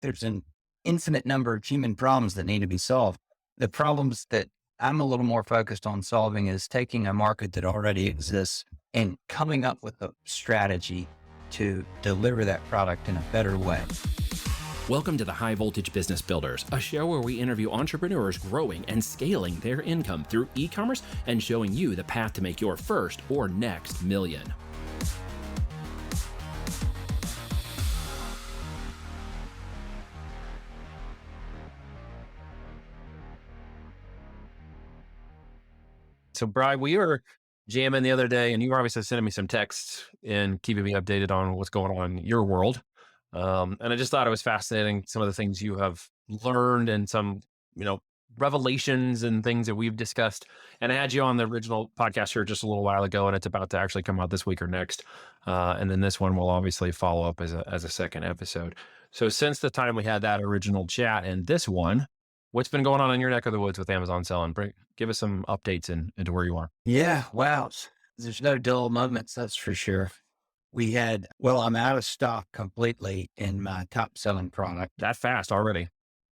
there's an infinite number of human problems that need to be solved. The problems that I'm a little more focused on solving is taking a market that already exists and coming up with a strategy to deliver that product in a better way. Welcome to the High Voltage Business Builders, a show where we interview entrepreneurs growing and scaling their income through e-commerce and showing you the path to make your first or next million. So, Bri, we were jamming the other day, and you were obviously sending me some texts and keeping me updated on what's going on in your world. And I just thought it was fascinating, some of the things you have learned and some, revelations and things that we've discussed. And I had you on the original podcast here just a little while ago, and it's about to actually come out this week or next. And then this one will obviously follow up as a second episode. So since the time we had that original chat and this one, what's been going on in your neck of the woods with Amazon selling? Give us some updates into where you are. Yeah, wow. There's no dull moments, that's for sure. I'm out of stock completely in my top selling product. That fast already?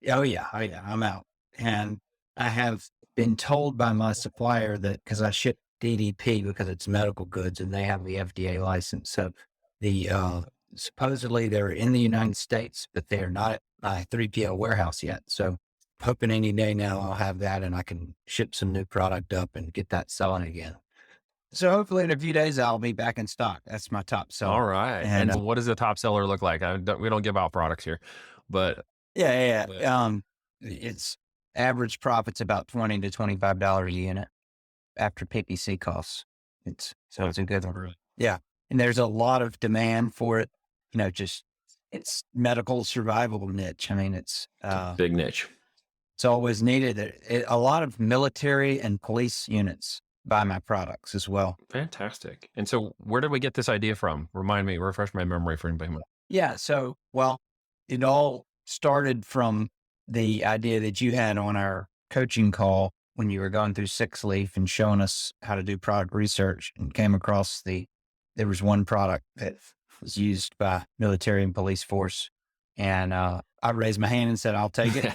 Oh yeah, I'm out. And I have been told by my supplier that because I ship DDP because it's medical goods and they have the FDA license. So supposedly they're in the United States, but they're not at my 3PL warehouse yet. So hoping any day now I'll have that and I can ship some new product up and get that selling again. So hopefully in a few days I'll be back in stock. That's my top seller. All right. And what does the top seller look like? We don't give out products here, but it's average profit's about $20 to $25 a unit after PPC costs. It's a good one. Really? Yeah. And there's a lot of demand for it. It's medical survival niche. I mean, it's a big niche. It's always needed. A lot of military and police units buy my products as well. Fantastic. And so where did we get this idea from? Refresh my memory for anybody. Yeah. So, it all started from the idea that you had on our coaching call when you were going through Six Leaf and showing us how to do product research, and came across there was one product that was used by military and police force. And I raised my hand and said, I'll take it.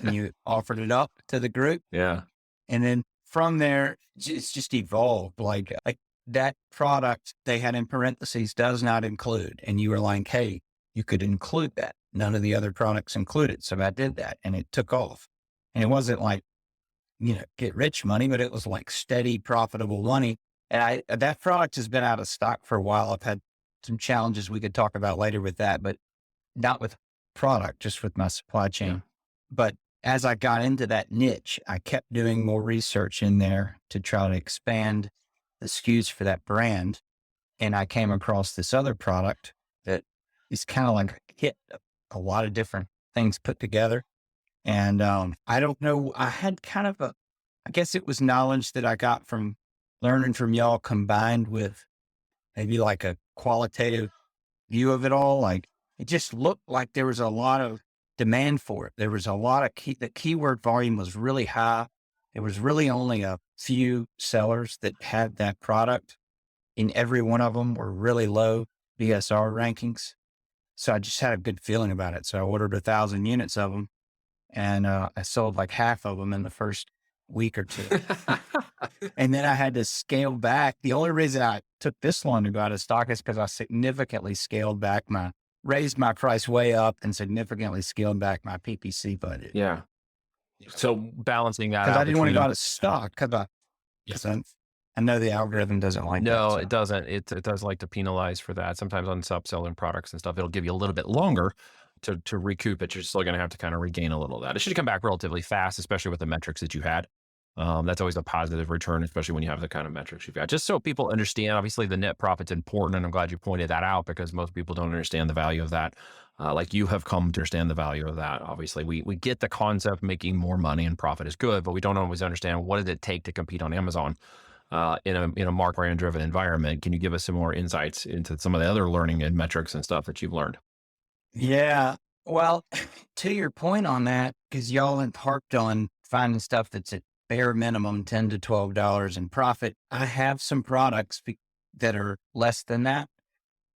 And you offered it up to the group. Yeah. And then from there, it's just evolved. Like that product they had in parentheses does not include. And you were like, hey, you could include that. None of the other products included. So I did that and it took off. And it wasn't like, get rich money, but it was like steady, profitable money. And that product has been out of stock for a while. I've had some challenges we could talk about later with that, but not with product, just with my supply chain. Yeah. But as I got into that niche, I kept doing more research in there to try to expand the SKUs for that brand. And I came across this other product that is kind of like hit a lot of different things put together. And I don't know, I had kind of I guess it was knowledge that I got from learning from y'all combined with maybe like a qualitative view of it all. Like it just looked like there was a lot of demand for it. There was a lot of the keyword volume was really high. There was really only a few sellers that had that product, and every one of them were really low BSR rankings. So I just had a good feeling about it. So I ordered 1,000 units of them, and I sold like half of them in the first week or two. And then I had to scale back. The only reason I took this long to go out of stock is because I significantly raised my price way up and significantly scaled back my PPC budget. Yeah. So balancing that out. Because I didn't want to go out of stock because I know the algorithm doesn't like that. No, it doesn't. It does like to penalize for that. Sometimes on sub-selling products and stuff, it'll give you a little bit longer to recoup it. You're still going to have to kind of regain a little of that. It should come back relatively fast, especially with the metrics that you had. That's always a positive return, especially when you have the kind of metrics you've got. Just so people understand, obviously the net profit's important, and I'm glad you pointed that out because most people don't understand the value of that. Like you have come to understand the value of that. Obviously, we get the concept making more money and profit is good, but we don't always understand what does it take to compete on Amazon in a market brand driven environment. Can you give us some more insights into some of the other learning and metrics and stuff that you've learned? Yeah. Well, to your point on that, because y'all have harped on finding stuff that's at bare minimum $10 to $12 in profit. I have some products that are less than that,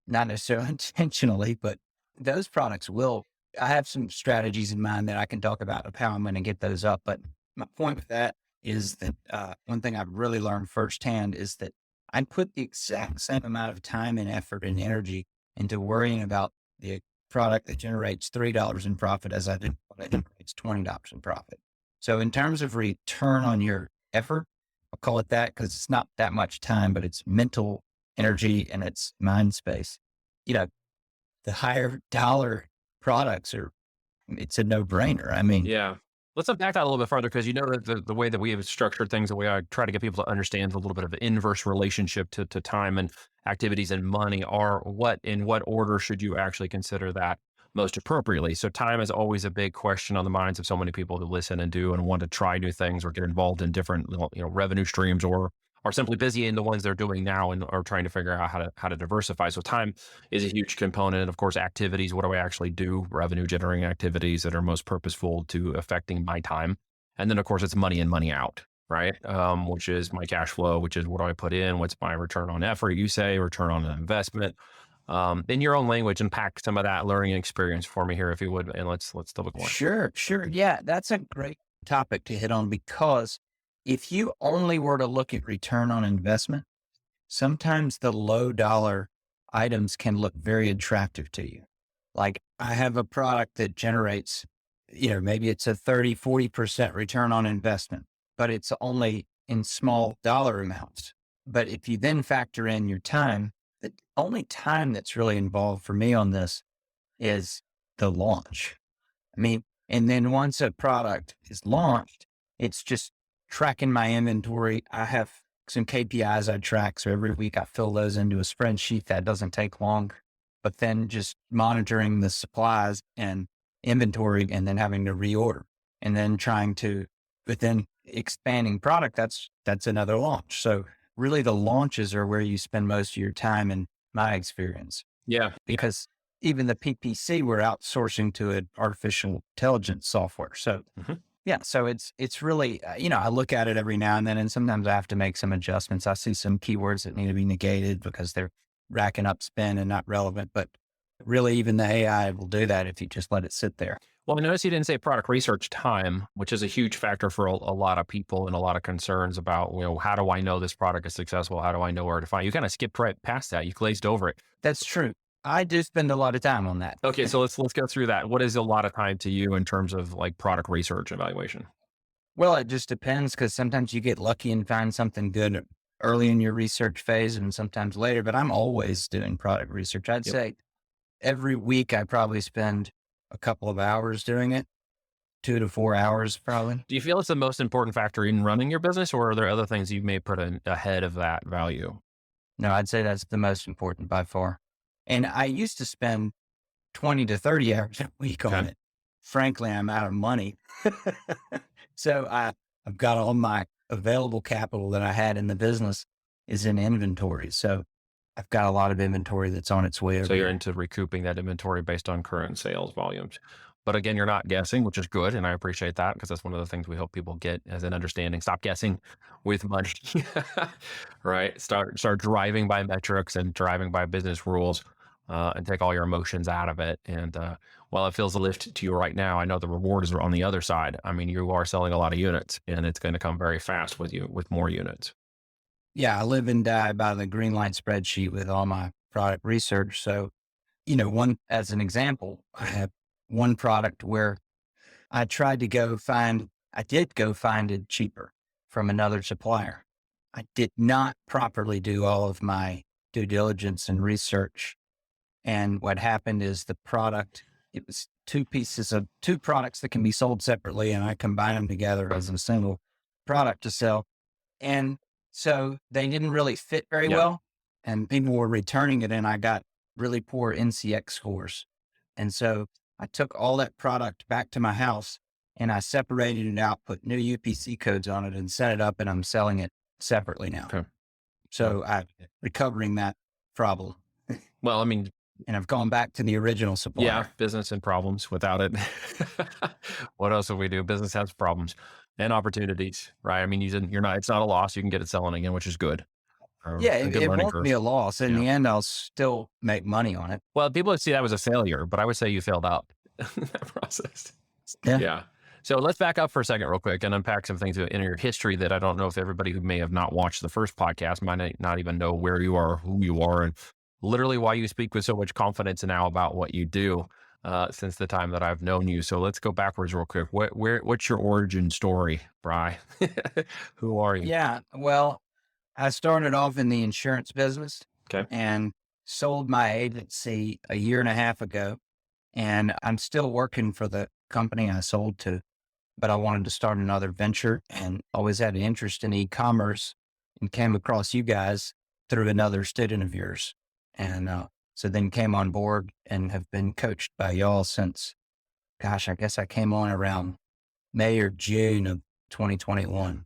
not necessarily intentionally, but those products will I have some strategies in mind that I can talk about of how I'm going to get those up. But my point with that is that one thing I've really learned firsthand is that I put the exact same amount of time and effort and energy into worrying about the product that generates $3 in profit as I do one that generates $20 in profit. So in terms of return on your effort, I'll call it that because it's not that much time, but it's mental energy and it's mind space. You know, the higher dollar products are, it's a no brainer. I mean, Yeah. Let's unpack that a little bit further because you know that the way that we have structured things, the way I try to get people to understand a little bit of the inverse relationship to time and activities and money are in what order should you actually consider that most appropriately. So time is always a big question on the minds of so many people who listen and do and want to try new things or get involved in different revenue streams or are simply busy in the ones they're doing now and are trying to figure out how to diversify. So time is a huge component. Of course, activities, what do I actually do? Revenue generating activities that are most purposeful to affecting my time. And then of course it's money in, money out, right? Which is my cash flow, which is what do I put in? What's my return on effort? You say return on an investment. In your own language, unpack some of that learning experience for me here, if you would. And let's double click. sure. Yeah, that's a great topic to hit on because if you only were to look at return on investment, sometimes the low dollar items can look very attractive to you. Like I have a product that generates, maybe it's a 30-40% return on investment, but it's only in small dollar amounts. But if you then factor in your time, the only time that's really involved for me on this is the launch. I mean, and then once a product is launched, it's just tracking my inventory. I have some KPIs I track. So every week I fill those into a spreadsheet. That doesn't take long, but then just monitoring the supplies and inventory and then having to reorder and then but then expanding product, that's another launch. So really the launches are where you spend most of your time in my experience. Yeah. Because even the PPC we're outsourcing to an artificial intelligence software. So yeah, so it's really, I look at it every now and then, and sometimes I have to make some adjustments. I see some keywords that need to be negated because they're racking up spend and not relevant, but really even the AI will do that if you just let it sit there. Well, I noticed you didn't say product research time, which is a huge factor for a lot of people and a lot of concerns about, how do I know this product is successful? How do I know where to find? You kind of skipped right past that. You glazed over it. That's true. I do spend a lot of time on that. Okay, so let's go through that. What is a lot of time to you in terms of like product research evaluation? Well, it just depends because sometimes you get lucky and find something good early in your research phase and sometimes later, but I'm always doing product research. I'd say every week I probably spend a couple of hours doing it, 2 to 4 hours probably. Do you feel it's the most important factor in running your business or are there other things you may put ahead of that value? No, I'd say that's the most important by far. And I used to spend 20 to 30 hours a week on it. Frankly, I'm out of money. So I've got all my available capital that I had in the business is in inventory. So I've got a lot of inventory that's on its way over. So you're into recouping that inventory based on current sales volumes. But again, you're not guessing, which is good. And I appreciate that because that's one of the things we hope people get as an understanding. Stop guessing with money, right? Start driving by metrics and driving by business rules and take all your emotions out of it. And while it feels a lift to you right now, I know the reward is on the other side. I mean, you are selling a lot of units and it's going to come very fast with more units. Yeah, I live and die by the green light spreadsheet with all my product research. So, as an example, I have one product where I did go find it cheaper from another supplier. I did not properly do all of my due diligence and research. And what happened is it was two products that can be sold separately. And I combined them together as a single product to sell. And so they didn't really fit very well and people were returning it and I got really poor NCX scores. And so I took all that product back to my house and I separated it out, put new UPC codes on it and set it up and I'm selling it separately now. Okay. So I'm recovering that problem. Well, I mean, and I've gone back to the original supplier. Yeah, business and problems without it. What else would we do? Business has problems and opportunities, right? I mean, it's not a loss. You can get it selling again, which is good. It won't be a loss. In the end, I'll still make money on it. Well, people would see that as a failure, but I would say you failed out. that process. Yeah. Yeah. So let's back up for a second real quick and unpack some things in your history that I don't know if everybody who may have not watched the first podcast might not even know where you are, who you are, and literally why you speak with so much confidence now about what you do since the time that I've known you. So let's go backwards real quick. What's your origin story, Bri? Who are you? Yeah. Well, I started off in the insurance business Okay. and sold my agency a year and a half ago. And I'm still working for the company I sold to, but I wanted to start another venture and always had an interest in e-commerce and came across you guys through another student of yours. And so then came on board and have been coached by y'all since, gosh, I guess I came on around May or June of 2021.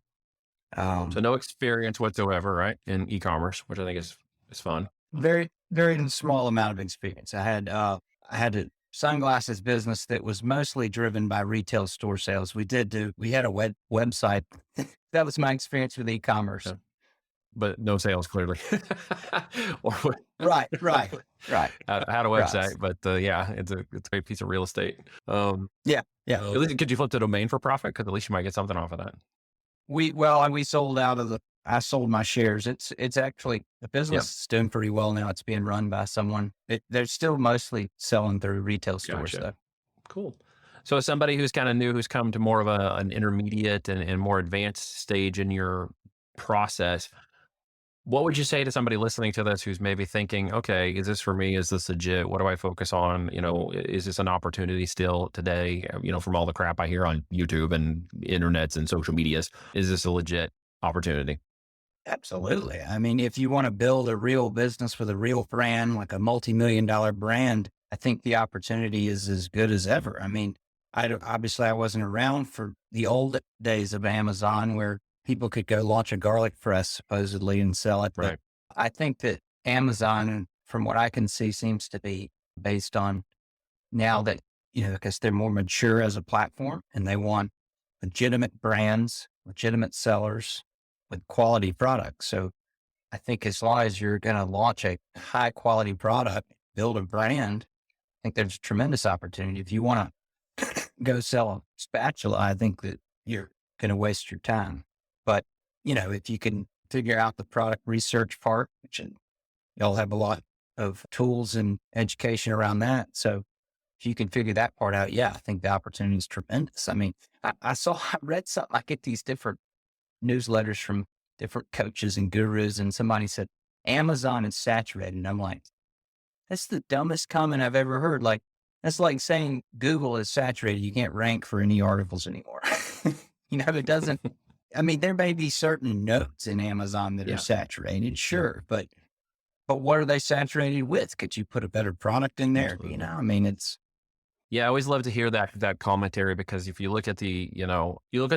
So no experience whatsoever, right, in e-commerce, which I think is fun. Very, very small amount of experience. I had a sunglasses business that was mostly driven by retail store sales. We had a website. That was my experience with e-commerce. Yeah. But no sales, clearly. Right. I had a website, but yeah, it's a great piece of real estate. Yeah. At least could you flip the domain for profit? Because at least you might get something off of that. We sold I sold my shares. It's actually, the business is doing pretty well now. It's being run by someone. They're still mostly selling through retail stores though. Cool. So as somebody who's kind of new, who's come to more of an intermediate and more advanced stage in your process, what would you say to somebody listening to this who's maybe thinking, okay, is this for me? Is this legit? What do I focus on? Is this an opportunity still today? From all the crap I hear on YouTube and internets and social medias, is this a legit opportunity? Absolutely. I mean, if you want to build a real business with a real brand, like a multi-million-dollar brand, I think the opportunity is as good as ever. I mean, obviously I wasn't around for the old days of Amazon where people could go launch a garlic press supposedly and sell it. Right. But I think that Amazon, from what I can see, seems to be based on now that, because they're more mature as a platform and they want legitimate brands, legitimate sellers with quality products. So I think as long as you're going to launch a high quality product, build a brand, I think there's a tremendous opportunity. If you want to go sell a spatula, I think that you're going to waste your time. But, if you can figure out the product research part, which y'all have a lot of tools and education around that. So if you can figure that part out, I think the opportunity is tremendous. I mean, I read something, I get these different newsletters from different coaches and gurus, and somebody said, Amazon is saturated. And I'm like, that's the dumbest comment I've ever heard. Like, that's like saying Google is saturated. You can't rank for any articles anymore. It doesn't, I mean, there may be certain notes in Amazon that are saturated, sure, but what are they saturated with? Could you put a better product in there? Absolutely. I mean, it's. Yeah, I always love to hear that commentary, because if you look at the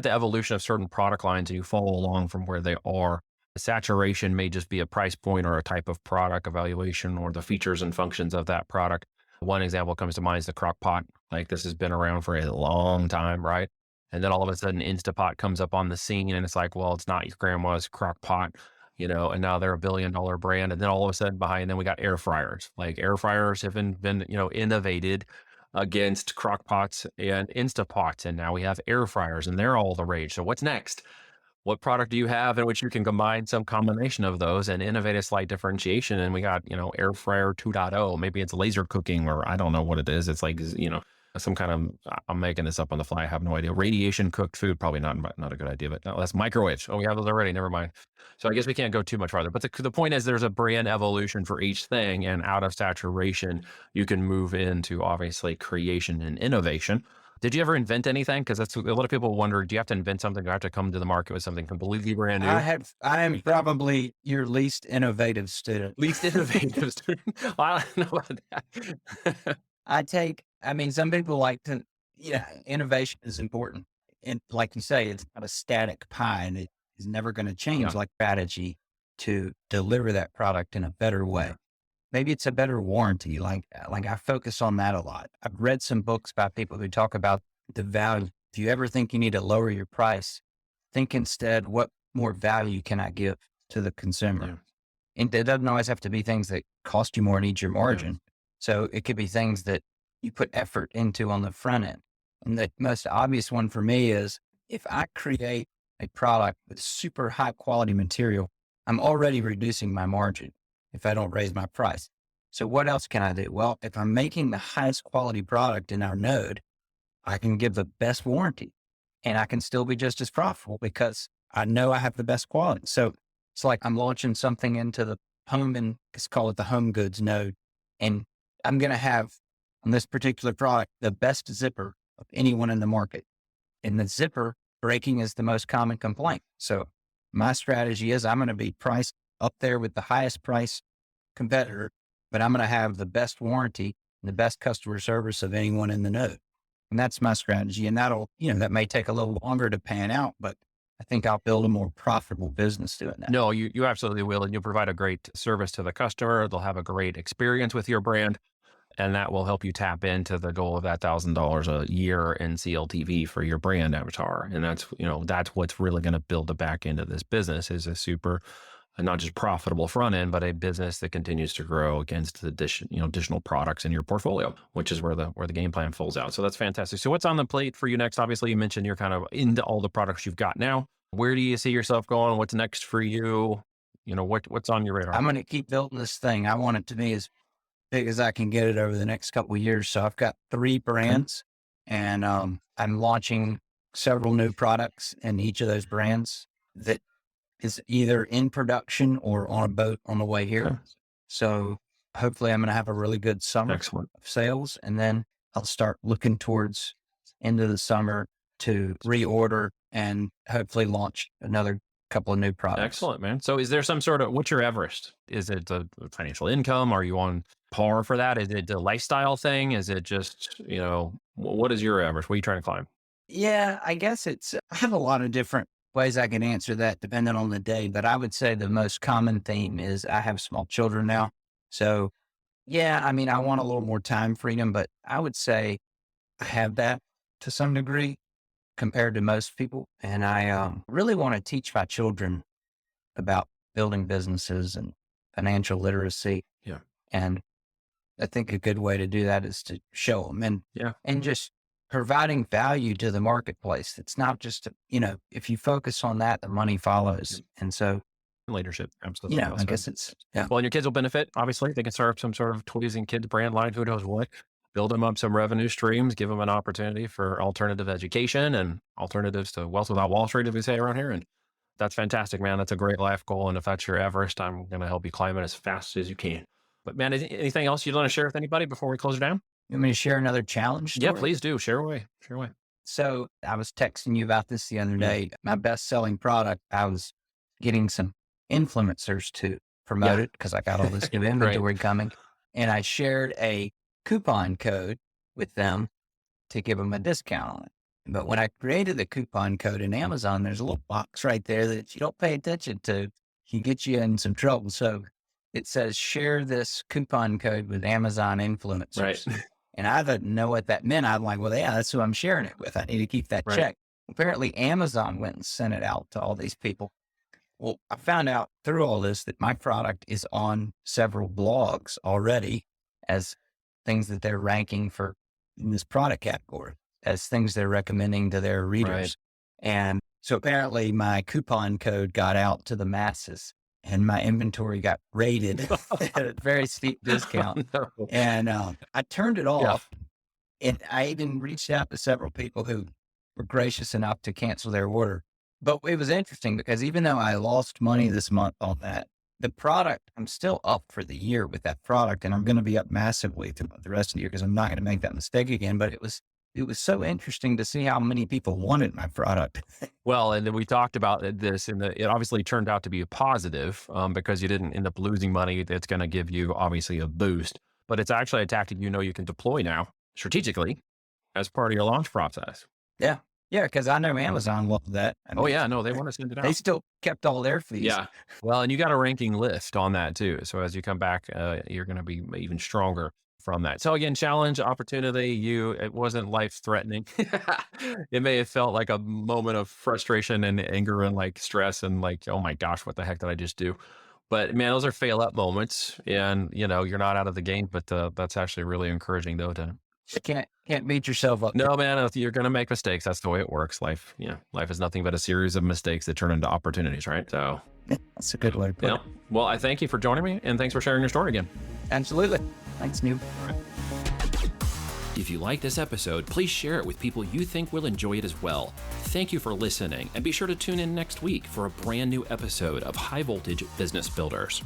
evolution of certain product lines and you follow along from where they are, the saturation may just be a price point or a type of product evaluation or the features and functions of that product. One example comes to mind is the crock pot. Like, this has been around for a long time, right? And then all of a sudden Instapot comes up on the scene and it's like, well, it's not your grandma's crock pot, and now they're $1 billion brand. And then all of a sudden then we got air fryers. Like, air fryers have been innovated against crock pots and Instapots. And now we have air fryers and they're all the rage. So what's next? What product do you have in which you can combine some combination of those and innovate a slight differentiation? And we got, air fryer 2.0. Maybe it's laser cooking, or I don't know what it is. It's like, some kind of, I'm making this up on the fly. I have no idea. Radiation cooked food, probably not a good idea, but no, that's microwaves. Oh, we have those already. Never mind. So I guess we can't go too much farther, but the point is there's a brand evolution for each thing, and out of saturation, you can move into obviously creation and innovation. Did you ever invent anything? Because that's a lot of people wonder, do you have to invent something? Do you have to come to the market with something completely brand new? I am probably your least innovative student. Least innovative student? I don't know about that. Some people like to, innovation is important. And like you say, it's not a static pie and it is never going to change, like strategy to deliver that product in a better way. Maybe it's a better warranty. Like I focus on that a lot. I've read some books by people who talk about the value. If you ever think you need to lower your price, think instead, what more value can I give to the consumer? Yeah. And it doesn't always have to be things that cost you more and eat your margin. Yeah. So it could be things that you put effort into on the front end. And the most obvious one for me is if I create a product with super high quality material, I'm already reducing my margin if I don't raise my price. So what else can I do? Well, if I'm making the highest quality product in our node, I can give the best warranty and I can still be just as profitable because I know I have the best quality. So it's like I'm launching something into the home and let's call it the home goods node. And I'm going to have on this particular product, the best zipper of anyone in the market. And the zipper breaking is the most common complaint. So my strategy is I'm going to be priced up there with the highest price competitor, but I'm going to have the best warranty and the best customer service of anyone in the node. And that's my strategy. And that'll, that may take a little longer to pan out, but I think I'll build a more profitable business doing that. No, you absolutely will. And you'll provide a great service to the customer. They'll have a great experience with your brand. And that will help you tap into the goal of that $1,000 a year in CLTV for your brand avatar. And that's what's really going to build the back end of this business is a super, not just profitable front end, but a business that continues to grow against the additional products in your portfolio, which is where the game plan folds out. So that's fantastic. So what's on the plate for you next? Obviously, you mentioned you're kind of into all the products you've got now. Where do you see yourself going? What's next for you? What's on your radar? I'm going to keep building this thing. I want it to be as big as I can get it over the next couple of years. So I've got 3 brands and I'm launching several new products in each of those brands that is either in production or on a boat on the way here. Okay. So hopefully I'm going to have a really good summer Excellent. of sales. And then I'll start looking towards end of the summer to reorder and hopefully launch another couple of new products. Excellent, man. So is there some sort of, what's your Everest? Is it a financial income? Are you on par for that? Is it a lifestyle thing? Is it just, what is your Everest? What are you trying to climb? Yeah, I guess I have a lot of different ways I can answer that depending on the day, but I would say the most common theme is I have small children now. So yeah, I mean, I want a little more time freedom, but I would say I have that to some degree compared to most people. And I really want to teach my children about building businesses and financial literacy. Yeah. And I think a good way to do that is to show them and just providing value to the marketplace. It's not just, if you focus on that, the money follows. And so leadership. Absolutely. I guess it's, Well, and your kids will benefit. Obviously, they can start up some sort of toys and kids brand line, who knows what, build them up some revenue streams, give them an opportunity for alternative education and alternatives to wealth without Wall Street, as we say around here. And that's fantastic, man. That's a great life goal. And if that's your Everest, I'm going to help you climb it as fast as you can. But man, anything else you'd want to share with anybody before we close it down? You want me to share another challenge story? Yeah, please do. Share away. Share away. So I was texting you about this the other day. My best-selling product, I was getting some influencers to promote it because I got all this new inventory coming. And I shared a coupon code with them to give them a discount on it. But when I created the coupon code in Amazon, there's a little box right there that you don't pay attention to. Can get you in some trouble. So it says, share this coupon code with Amazon influencers. Right. And I didn't know what that meant. I'm like, well, yeah, that's who I'm sharing it with. I need to keep that check. Apparently Amazon went and sent it out to all these people. Well, I found out through all this that my product is on several blogs already as things that they're ranking for in this product category, as things they're recommending to their readers. Right. And so apparently my coupon code got out to the masses and my inventory got rated at a very steep discount. No. And I turned it off. And I even reached out to several people who were gracious enough to cancel their order. But it was interesting because even though I lost money this month on that, the product, I'm still up for the year with that product, and I'm going to be up massively throughout the rest of the year because I'm not going to make that mistake again. But it was so interesting to see how many people wanted my product. Well, and then we talked about this, and it obviously turned out to be a positive because you didn't end up losing money. That's going to give you obviously a boost, but it's actually a tactic you can deploy now strategically as part of your launch process. Yeah. Yeah, because I know Amazon loved that. I mean, they want to send it out. They still kept all their fees. Yeah. Well, and you got a ranking list on that too. So as you come back, you're going to be even stronger from that. So again, challenge, opportunity, it wasn't life threatening. It may have felt like a moment of frustration and anger and like stress and like, oh my gosh, what the heck did I just do? But man, those are fail up moments and you're not out of the game, but that's actually really encouraging though to You can't beat yourself up. No, man, you're going to make mistakes. That's the way it works. Life is nothing but a series of mistakes that turn into opportunities, right? So That's a good way to put it. Well, I thank you for joining me, and thanks for sharing your story again. Absolutely. Thanks, Neil. If you like this episode, please share it with people you think will enjoy it as well. Thank you for listening, and be sure to tune in next week for a brand new episode of High Voltage Business Builders.